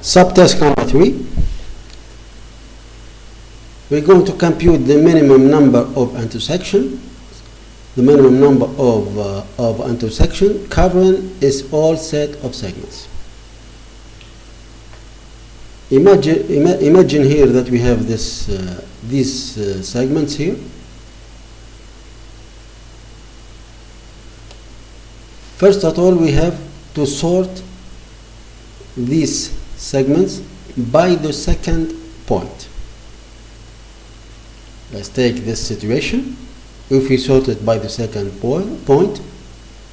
Subtask number 3. We're going to compute the minimum number of intersection. The minimum number of intersection covering is all set of segments. Imagine here that we have these segments here. First of all, we have to sort these segments by the second point. Let's take this situation. If we sort it by the second point,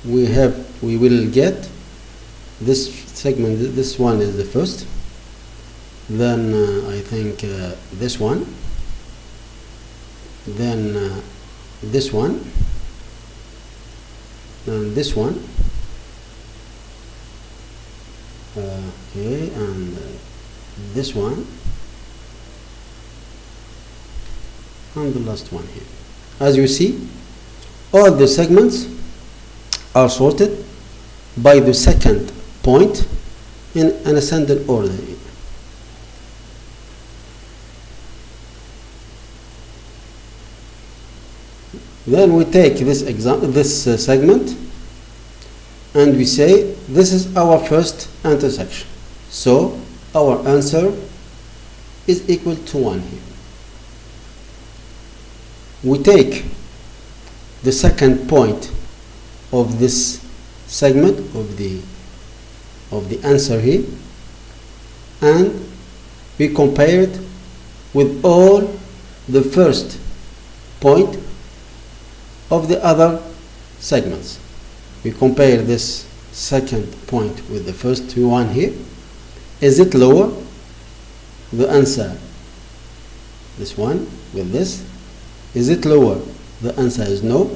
we will get this segment. This one is the first. Then I think this one. Then this one. And this one. Okay, and this one. And the last one here. As you see, all the segments are sorted by the second point in an ascending order. Then we take this segment and we say this is our first intersection. So our answer is equal to 1 here. We take the second point of this segment of the answer here, and we compare it with all the first point of the other segments. We compare this second point with the first one here. Is it lower? The answer, this one with this. Is it lower? The answer is no.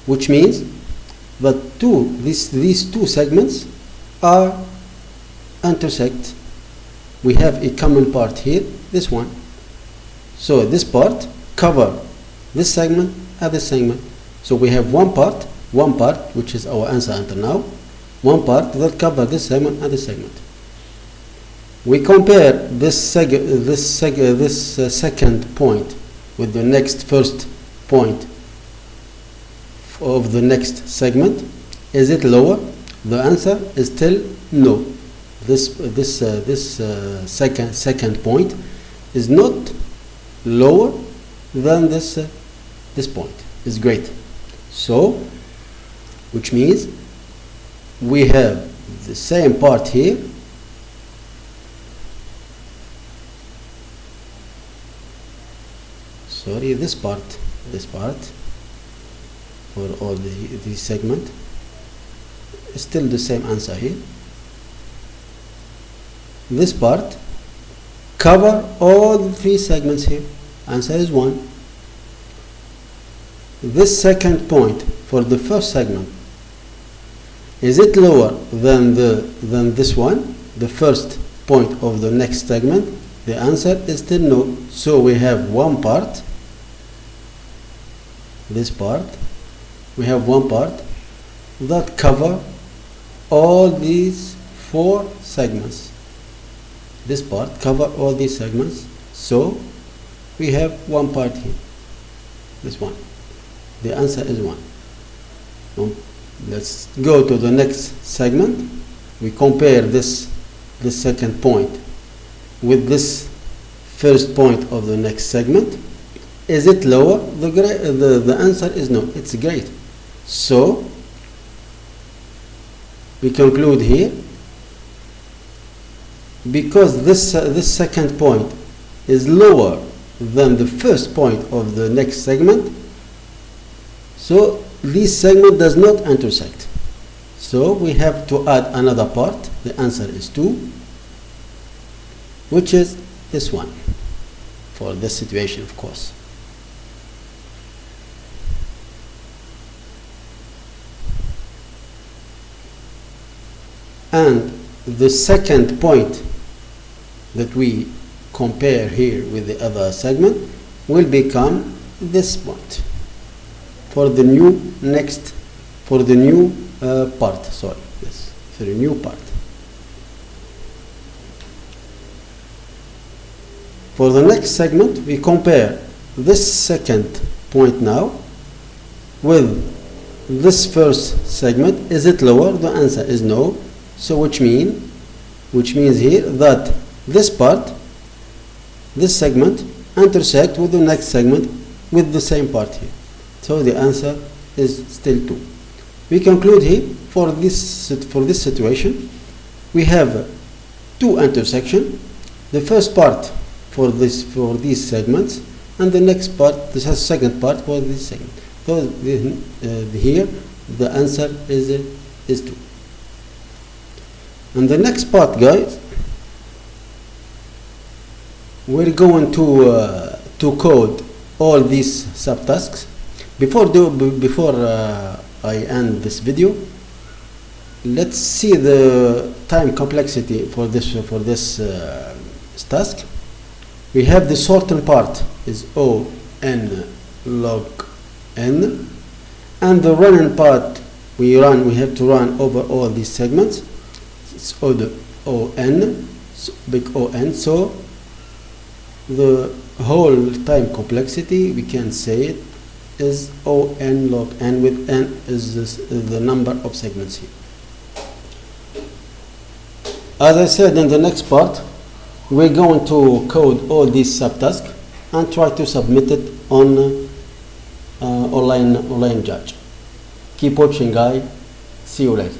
Which means that these two segments are intersect. We have a common part here, this one. So this part cover this segment and this segment. So we have one part, which is our answer until now, one part that cover this segment and this segment. We compare this second point with the next first point of the next segment. Is it lower? The answer is still no. This second point is not lower than this point. Is great. So, which means we have the same part here. Sorry, this part for all these segment is still the same answer here. This part cover all the three segments here. Answer is 1. This second point for the first segment, is it lower than this one, the first point of the next segment? The answer is still no. So we have one part. This part, we have one part that cover all these 4 segments. This part cover all these segments. So we have one part here. This one. The answer is 1. Now, let's go to the next segment. We compare this second point with this first point of the next segment. Is it lower? The answer is no. It's great. So we conclude here, because this second point is lower than the first point of the next segment, so this segment does not intersect. So we have to add another part. The answer is 2, which is this one for this situation, of course. And the second point that we compare here with the other segment will become this point for the new part. Sorry, yes, for the new part. For the next segment, we compare this second point now with this first segment. Is it lower? The answer is no. So which means here that this part, this segment, intersect with the next segment with the same part here. So the answer is still 2. We conclude here for this situation we have 2 intersections. The first part for these segments, and the next part, the second part for this segment. So here the answer is 2. And the next part, guys, we're going to code all these subtasks. Before I end this video, let's see the time complexity for this task. We have the sorting part is O n log n, and the running part we have to run over all these segments. It's O n, big O n. So the whole time complexity, we can say it is O n log n, with n is the number of segments here. As I said, in the next part we're going to code all these subtasks and try to submit it on online judge. Keep watching, guys. See you later.